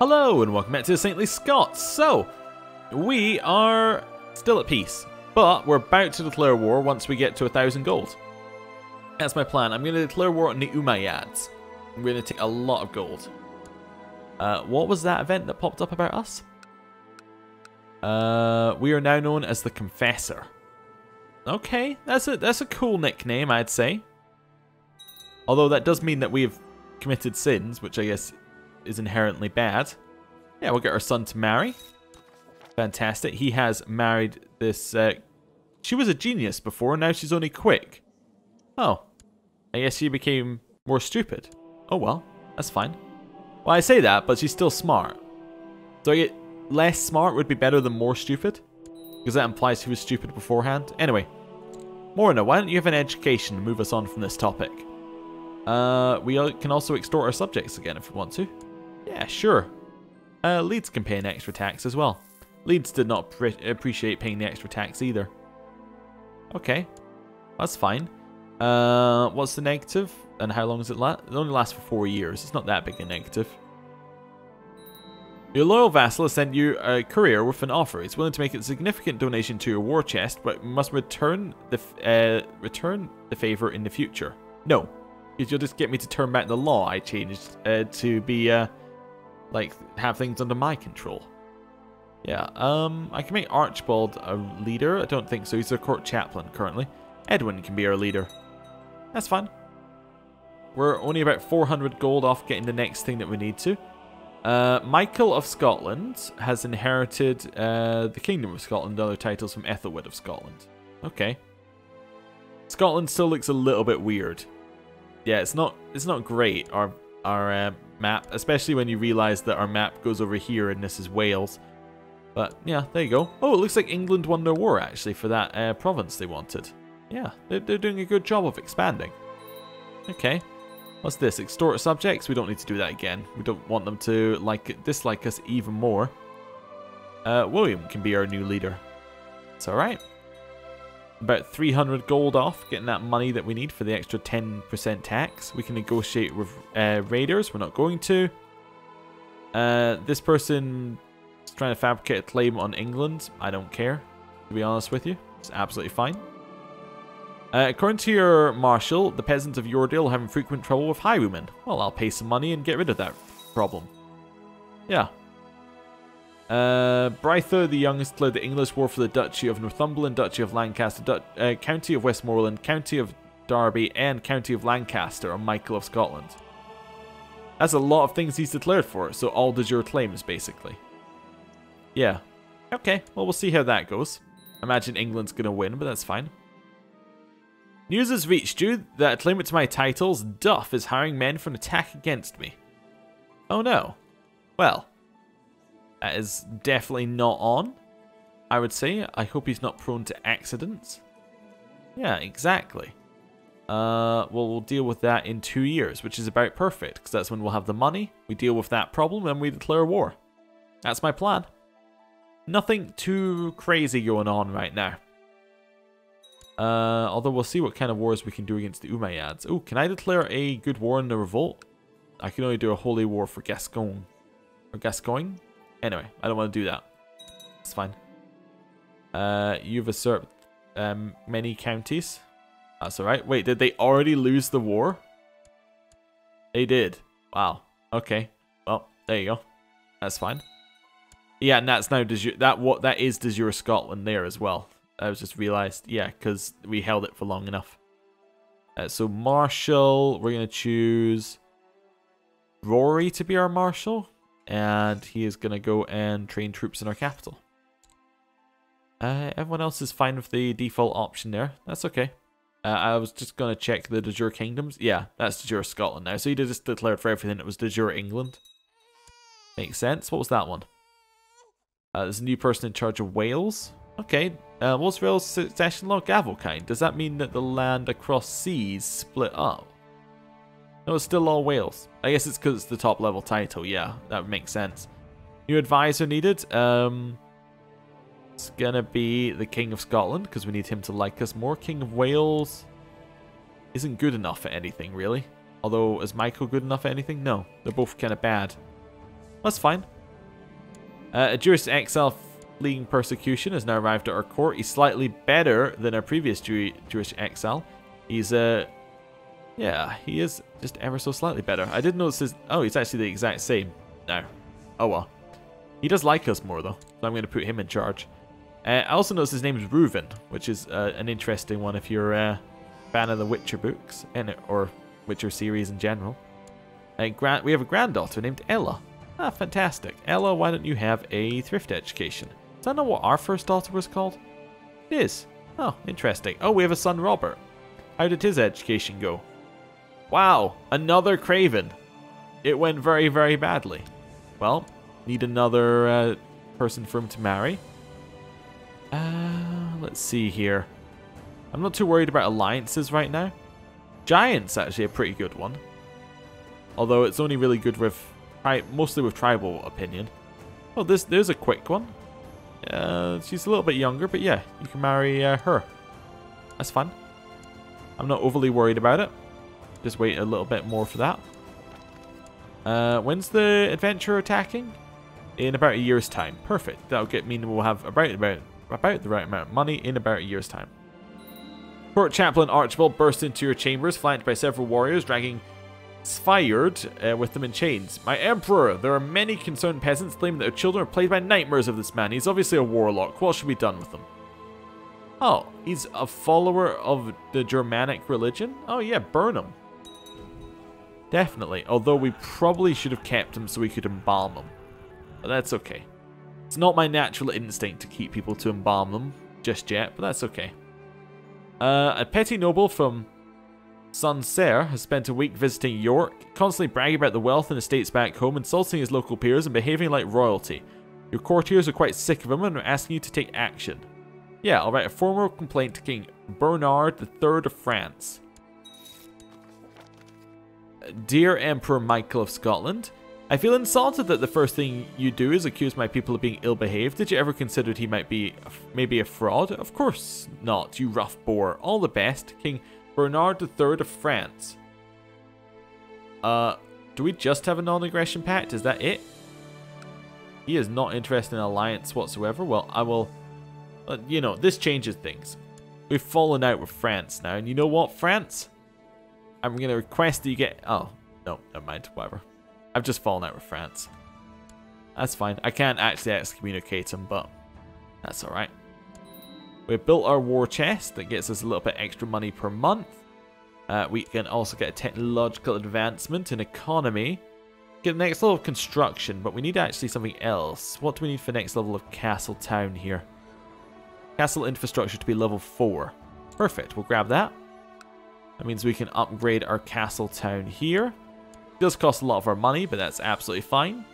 Hello and welcome back to the Saintly Scots. So, we are still at peace, but we're about to declare war once we get to 1,000 gold. That's my plan. I'm going to declare war on the Umayyads. I'm going to take a lot of gold. What was that event that popped up about us? We are now known as the Confessor. Okay, that's a cool nickname, I'd say. Although that does mean that we have committed sins, which I guess is inherently bad. Yeah, we'll get our son to marry. Fantastic. He has married this... she was a genius before, now she's only quick. Oh. I guess she became more stupid. Oh well, that's fine. Well, I say that, but she's still smart. So I get less smart would be better than more stupid? Because that implies he was stupid beforehand. Anyway. Morna, why don't you have an education and move us on from this topic? We can also extort our subjects again if we want to. Yeah, sure. Leeds can pay an extra tax as well. Leeds did not appreciate paying the extra tax either. Okay, that's fine. What's the negative? And how long does it last? It only lasts for 4 years. It's not that big a negative. Your loyal vassal has sent you a courier with an offer. He's willing to make a significant donation to your war chest, but must return the favor in the future. No, because you'll just get me to turn back the law I changed to be like have things under my control. Yeah, I can make Archibald a leader. I don't think so. He's a court chaplain currently. Edwin can be our leader. That's fine. We're only about 400 gold off getting the next thing that we need to. Michael of Scotland has inherited the Kingdom of Scotland and other titles from Ethelwerd of Scotland. Okay. Scotland still looks a little bit weird. Yeah, it's not great, our map, especially when you realise that our map goes over here and this is Wales. But yeah, there you go. Oh, it looks like England won their war actually for that province they wanted. Yeah, they're doing a good job of expanding. Okay. What's this? Extort subjects? We don't need to do that again. We don't want them to dislike us even more. William can be our new leader. It's alright. About 300 gold off, getting that money that we need for the extra 10% tax. We can negotiate with raiders. We're not going to. This person is trying to fabricate a claim on England. I don't care, to be honest with you. It's absolutely fine. According to your marshal, the peasants of Yordale are having frequent trouble with highwaymen. Well, I'll pay some money and get rid of that problem. Yeah. Brytha the Young has declared the English war for the Duchy of Northumberland, Duchy of Lancaster, County of Westmoreland, County of Derby, and County of Lancaster on Michael of Scotland. That's a lot of things he's declared for, so all de jure claims, basically. Yeah. Okay, well, we'll see how that goes. I imagine England's going to win, but that's fine. News has reached you that a claimant to my titles, Duff, is hiring men for an attack against me. Oh no. Well, that is definitely not on, I would say. I hope he's not prone to accidents. Yeah, exactly. Well, we'll deal with that in 2 years, which is about perfect, because that's when we'll have the money, we deal with that problem, and we declare war. That's my plan. Nothing too crazy going on right now. Although we'll see what kind of wars we can do against the Umayyads. Oh, can I declare a good war in the revolt? I can only do a holy war for Gascogne. Or Gascogne? Anyway, I don't want to do that. It's fine. You've usurped many counties. That's alright. Wait, did they already lose the war? They did. Wow. Okay. Well, there you go. That's fine. Yeah, and that's now de jure, that is de jure Scotland there as well. I was just realised, yeah, because we held it for long enough. So Marshal, we're going to choose Rory to be our Marshal. And he is going to go and train troops in our capital. Everyone else is fine with the default option there. That's okay. I was just going to check the de jure kingdoms. Yeah, that's de jure Scotland now. So he just declared for everything that was de jure England. Makes sense. What was that one? There's a new person in charge of Wales. Okay. What's Wales' succession law? Gavelkind. Does that mean that the land across seas split up? No, it's still all Wales. I guess it's because it's the top level title. Yeah, that would make sense. New advisor needed. It's gonna be the King of Scotland because we need him to like us more. King of Wales isn't good enough at anything, really. Although, is Michael good enough at anything? No, they're both kind of bad. That's fine. A Jewish exile fleeing persecution has now arrived at our court. He's slightly better than our previous Jewish exile. He's, yeah, he is just ever so slightly better. I did notice his... Oh, he's actually the exact same now. Oh, well. He does like us more, though, so I'm going to put him in charge. I also noticed his name is Reuven, which is an interesting one if you're a fan of the Witcher books, or Witcher series in general. We have a granddaughter named Ella. Ah, fantastic. Ella, why don't you have a thrift education? Does that know what our first daughter was called? It is. Oh, interesting. Oh, we have a son, Robert. How did his education go? Wow, another Craven. It went very, very badly. Well, need another person for him to marry. Let's see here. I'm not too worried about alliances right now. Giant's actually a pretty good one. Although it's only really good with, mostly with tribal opinion. Oh, there's a quick one. She's a little bit younger, but yeah, you can marry her. That's fine. I'm not overly worried about it. Just wait a little bit more for that. When's the adventure attacking? In about a year's time. Perfect. That'll mean we'll have about the right amount of money in about a year's time. Court Chaplain Archibald burst into your chambers, flanked by several warriors, dragging Sfired with them in chains. My Emperor, there are many concerned peasants claiming that their children are plagued by nightmares of this man. He's obviously a warlock. What should be done with him? Oh, he's a follower of the Germanic religion? Oh yeah, burn him. Definitely, although we probably should have kept him so we could embalm him. But that's okay. It's not my natural instinct to keep people to embalm them just yet, but that's okay. A petty noble from Sancerre has spent a week visiting York, constantly bragging about the wealth and estates back home, insulting his local peers and behaving like royalty. Your courtiers are quite sick of him and are asking you to take action. Yeah, I'll write a formal complaint to King Bernard III of France. Dear Emperor Michael of Scotland, I feel insulted that the first thing you do is accuse my people of being ill-behaved. Did you ever consider he might be maybe a fraud? Of course not, you rough boar. All the best, King Bernard III of France. Do we just have a non-aggression pact? Is that it? He is not interested in alliance whatsoever. Well, I will... you know, this changes things. We've fallen out with France now. And you know what, France? I'm going to request that you get... Oh, no, never mind. Whatever. I've just fallen out with France. That's fine. I can't actually excommunicate him, but that's alright. We've built our war chest. That gets us a little bit extra money per month. We can also get a technological advancement in economy. Get the next level of construction, but we need actually something else. What do we need for next level of castle town here? Castle infrastructure to be level 4. Perfect. We'll grab that. That means we can upgrade our castle town here. It does cost a lot of our money, but that's absolutely fine.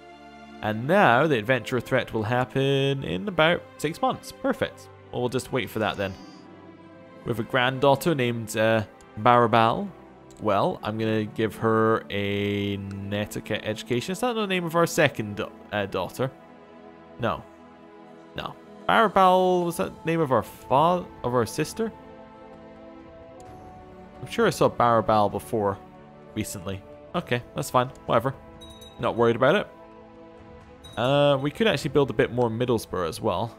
And now the adventurer threat will happen in about 6 months. Perfect. Well, we'll just wait for that then. We have a granddaughter named Barabal. Well, I'm going to give her a etiquette education. Is that the name of our second daughter? No. No. Barabal, was that the name of our sister? I'm sure I saw Barabal before recently. Okay, that's fine. Whatever. Not worried about it. We could actually build a bit more Middlesbrough as well.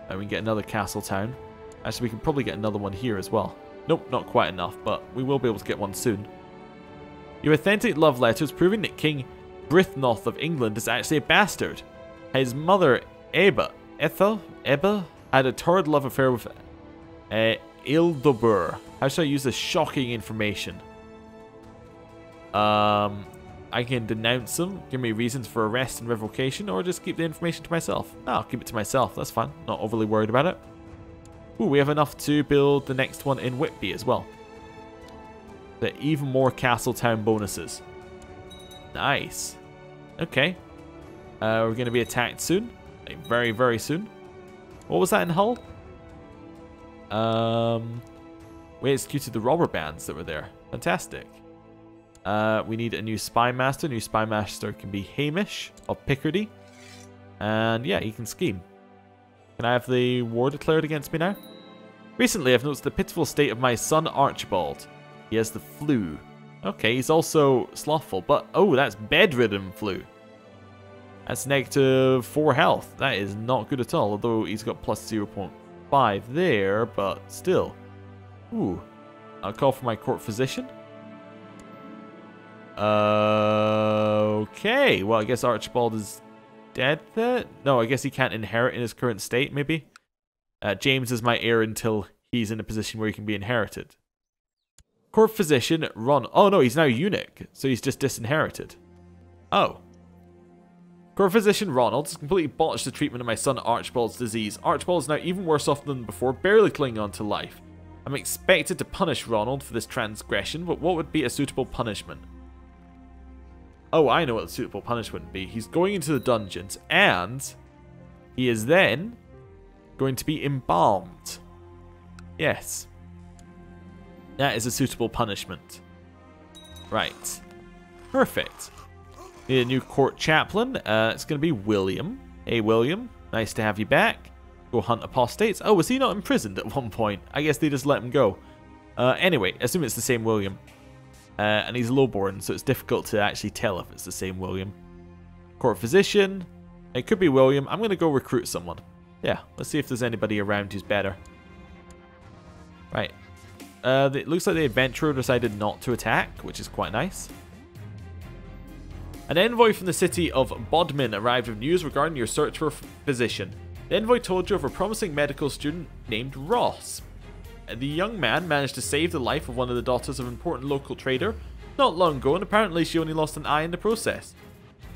And we can get another castle town. Actually, we can probably get another one here as well. Nope, not quite enough, but we will be able to get one soon. Your authentic love letters proving that King Brithnoth of England is actually a bastard. His mother, Ebba, had a torrid love affair with Ildobur. How should I use this shocking information? I can denounce him, give me reasons for arrest and revocation, or just keep the information to myself. No, I'll keep it to myself, that's fine. Not overly worried about it. Ooh, we have enough to build the next one in Whitby as well. The even more castle town bonuses. Nice. Okay. We're going to be attacked soon. Like very, very soon. What was that in Hull? We executed the robber bands that were there. Fantastic. We need a new spy master. New spy master can be Hamish of Picardy. And yeah, he can scheme. Can I have the war declared against me now? Recently, I've noticed the pitiful state of my son Archibald. He has the flu. Okay, he's also slothful, but oh, that's bedridden flu. That's negative 4 health. That is not good at all, although he's got plus 0.5 there, but still. Ooh. I'll call for my court physician. Okay. Well, I guess Archibald is dead then? No, I guess he can't inherit in his current state, maybe. James is my heir until he's in a position where he can be inherited. Court physician, Ron. Oh no, he's now eunuch, so he's just disinherited. Oh. Court physician Ronald has completely botched the treatment of my son Archibald's disease. Archibald is now even worse off than before, barely clinging on to life. I'm expected to punish Ronald for this transgression, but what would be a suitable punishment? Oh, I know what the suitable punishment would be. He's going into the dungeons, and he is then going to be embalmed. Yes. That is a suitable punishment. Right. Perfect. Need a new court chaplain. It's going to be William. Hey, William. Nice to have you back. Go hunt apostates. Oh, was he not imprisoned at one point? I guess they just let him go. Anyway, assume it's the same William. And he's lowborn, so it's difficult to actually tell if it's the same William. Court physician. It could be William. I'm going to go recruit someone. Yeah, let's see if there's anybody around who's better. Right. It looks like the adventurer decided not to attack, which is quite nice. An envoy from the city of Bodmin arrived with news regarding your search for a physician. The envoy told you of a promising medical student named Ross. The young man managed to save the life of one of the daughters of an important local trader not long ago, and apparently she only lost an eye in the process.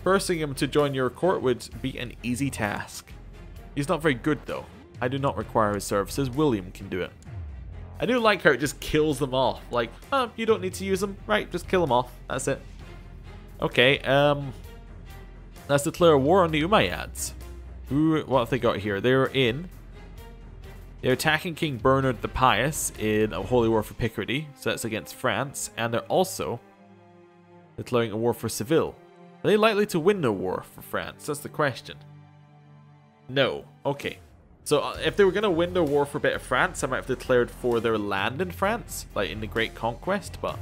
Forcing him to join your court would be an easy task. He's not very good though. I do not require his services. William can do it. I do like how it just kills them off. Like, oh, you don't need to use them. Right, just kill them off. That's it. Okay, let's declare war on the Umayyads. What have they got here? They're attacking King Bernard the Pious in a holy war for Picardy, so that's against France, and they're also declaring a war for Seville. Are they likely to win the war for France? That's the question. No. Okay. So if they were going to win the war for a bit of France, I might have declared for their land in France, like in the Great Conquest, but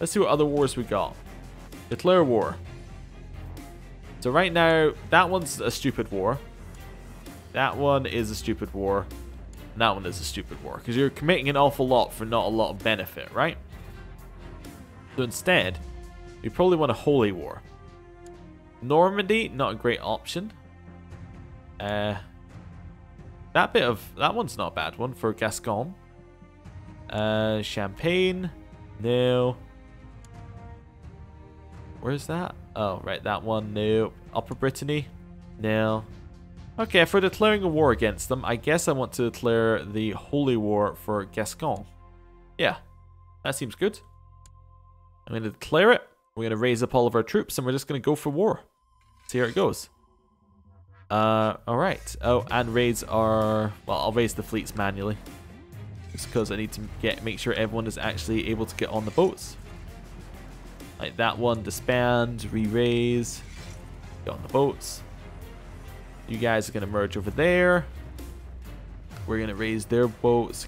let's see what other wars we got. Declare war. So right now, that one's a stupid war. That one is a stupid war. And that one is a stupid war. Because you're committing an awful lot for not a lot of benefit, right? So instead, we probably want a holy war. Normandy, not a great option. That one's not a bad one for Gascon. Champagne, no. Where's that? Oh, right, that one, no. Upper Brittany, no. Okay, for declaring a war against them, I guess I want to declare the holy war for Gascon. Yeah, that seems good. I'm going to declare it. We're going to raise up all of our troops, and we're just going to go for war. See how it goes. Alright. Oh, and raise our... Well, I'll raise the fleets manually. Just because I need to make sure everyone is actually able to get on the boats. Like that one, disband, re-raise, get on the boats. You guys are going to merge over there. We're going to raise their boats.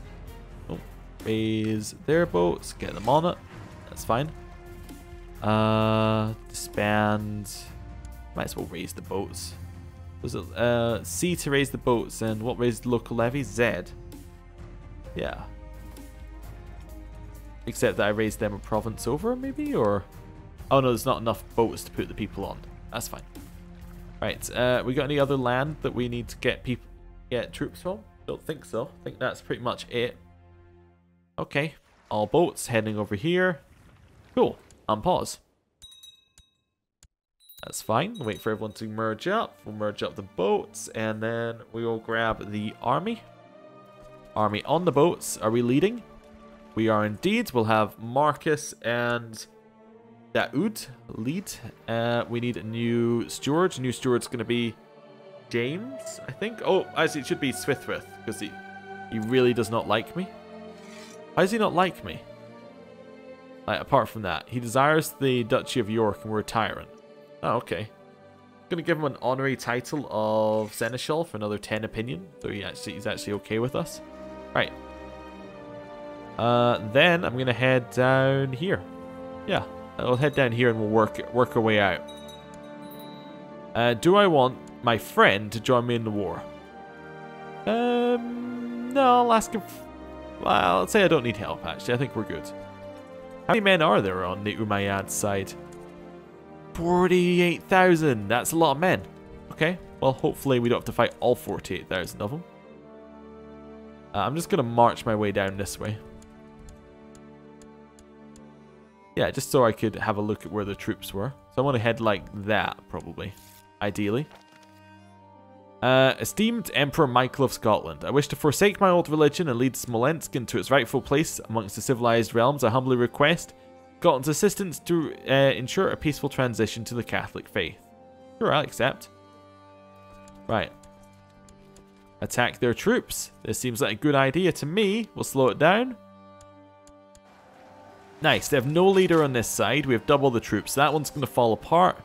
Oh, raise their boats, get them on it. That's fine. Disband. Might as well raise the boats. Was it C to raise the boats, and what raised the local levy? Z. Yeah. Except that I raised them a province over, maybe, or... Oh no, there's not enough boats to put the people on. That's fine. Right, we got any other land that we need to get troops from? Don't think so. I think that's pretty much it. Okay, all boats heading over here. Cool. Unpause. That's fine. Wait for everyone to merge up. We'll merge up the boats, and then we will grab the army. Army on the boats. Are we leading? We are indeed. We'll have Marcus and Daoud lead. We need a new steward. New steward's going to be James, I think. Oh, actually, it should be Swithwith, because he really does not like me. How does he not like me? Like, apart from that, he desires the Duchy of York and we're a tyrant. Oh, okay. I'm going to give him an honorary title of Seneschal for another 10 opinion, so he's actually okay with us. Right. Then I'm going to head down here. Yeah, I'll head down here and we'll work our way out. Do I want my friend to join me in the war? No, I'll ask him. Well, let's say I don't need help, actually. I think we're good. How many men are there on the Umayyad side? 48,000. That's a lot of men. Okay, well, hopefully we don't have to fight all 48,000 of them. I'm just going to march my way down this way. Yeah, just so I could have a look at where the troops were. So I want to head like that, probably. Ideally. Esteemed Emperor Michael of Scotland, I wish to forsake my old religion and lead Smolensk into its rightful place amongst the civilized realms. I humbly request Scotland's assistance to ensure a peaceful transition to the Catholic faith. Sure, I'll accept. Right. Attack their troops. This seems like a good idea to me. We'll slow it down. Nice. They have no leader on this side. We have double the troops. That one's going to fall apart.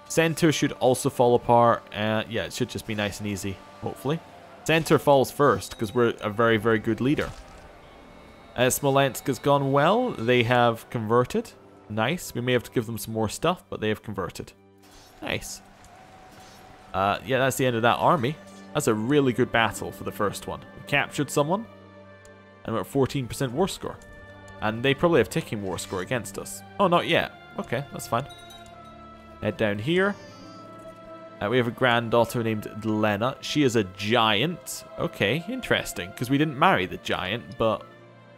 Center should also fall apart. Yeah, it should just be nice and easy, hopefully. Center falls first because we're a very, very good leader. Smolensk has gone well. They have converted. Nice. We may have to give them some more stuff, but they have converted. Nice. Yeah, that's the end of that army. That's a really good battle for the first one. We captured someone, and we're at 14% war score. And they probably have ticking war score against us. Oh, not yet. Okay, that's fine. Head down here. We have a granddaughter named Lena. She is a giant. Okay, interesting. Because we didn't marry the giant, but...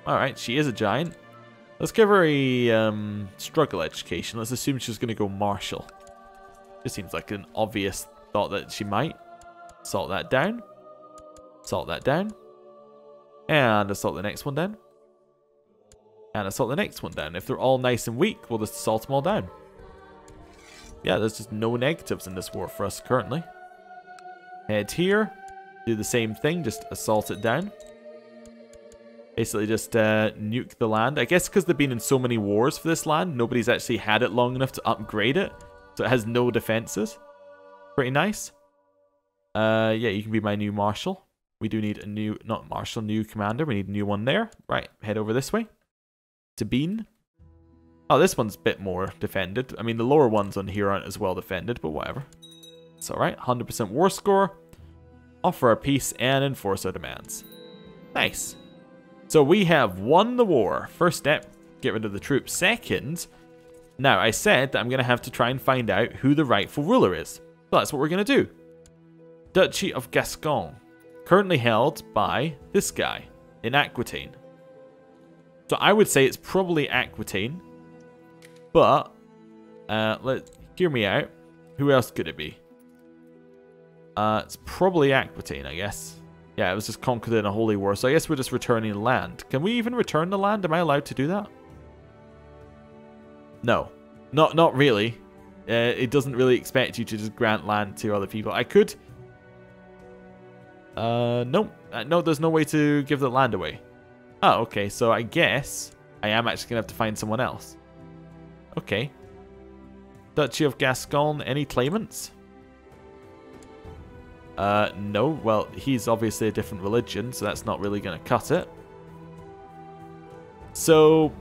Alright, she is a giant. Let's give her a struggle education. Let's assume she's going to go martial. This seems like an obvious thought that she might. Salt that down. Salt that down. And assault the next one down. And assault the next one down. If they're all nice and weak, we'll just assault them all down. Yeah, there's just no negatives in this war for us currently. Head here. Do the same thing, just assault it down. Basically just nuke the land. I guess because they've been in so many wars for this land, nobody's actually had it long enough to upgrade it. So it has no defenses. Pretty nice. Yeah, you can be my new marshal. We do need a new, not marshal, new commander. We need a new one there. Right, head over this way. To Bean. Oh, this one's a bit more defended. I mean, the lower ones on here aren't as well defended, but whatever. It's alright. 100% war score. Offer our peace and enforce our demands. Nice. So we have won the war. First step, get rid of the troops. Second, now I said that I'm going to have to try and find out who the rightful ruler is. So that's what we're going to do. Duchy of Gascon. Currently held by this guy in Aquitaine. So I would say it's probably Aquitaine. But, hear me out. Who else could it be? It's probably Aquitaine, I guess. Yeah, it was just conquered in a holy war, so I guess we're just returning the land. Can we even return the land? Am I allowed to do that? No. Not really. It doesn't really expect you to just grant land to other people. I could... no. No, there's no way to give the land away. Oh, okay, so I guess I am actually going to have to find someone else. Okay. Duchy of Gascon, any claimants? No. Well, he's obviously a different religion, so that's not really going to cut it. So,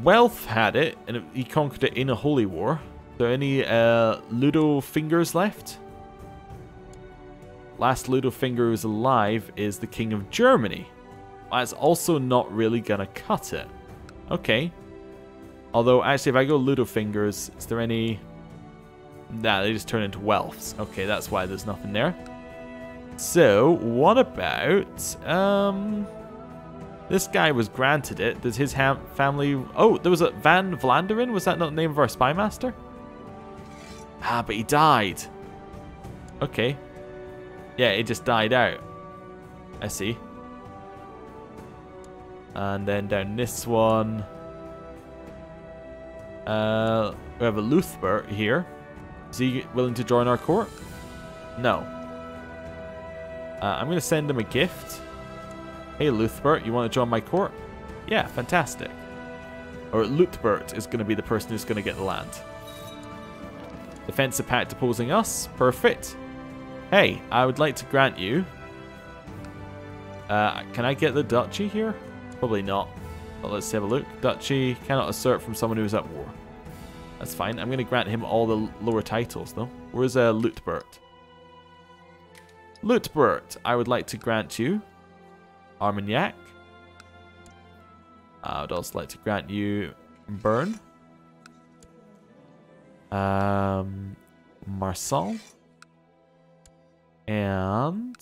Welf had it, and he conquered it in a holy war. Are there any Ludo fingers left? Last Ludo finger who's alive is the King of Germany. That's also not really going to cut it. Okay. Although, actually, if I go Ludo fingers, is there any... Nah, they just turn into Welfs. Okay, that's why there's nothing there. So, what about... This guy was granted it. Does his family... Oh, there was a Van Vlanderen? Was that not the name of our spy master? Ah, but he died. Okay. Yeah, it just died out. I see. And then down this one... we have a Lodbrok here. Is he willing to join our court? No. I'm going to send him a gift. Hey, Lodbrok, you want to join my court? Yeah, fantastic. Or Lodbrok is going to be the person who's going to get the land. Defensive pact opposing us. Perfect. Hey, I would like to grant you... can I get the duchy here? Probably not. But let's have a look. Duchy cannot assert from someone who is at war. That's fine. I'm going to grant him all the lower titles, though. Where's Lodbrok? Lodbrok, I would like to grant you Armagnac. I would also like to grant you Bern. Marcel. And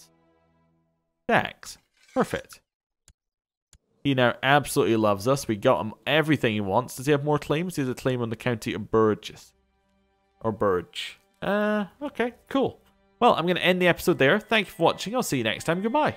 Dax. Perfect. He now absolutely loves us. We got him everything he wants. Does he have more claims? He has a claim on the county of Burgess. Or Burge. Okay, cool. Well, I'm going to end the episode there. Thank you for watching. I'll see you next time. Goodbye.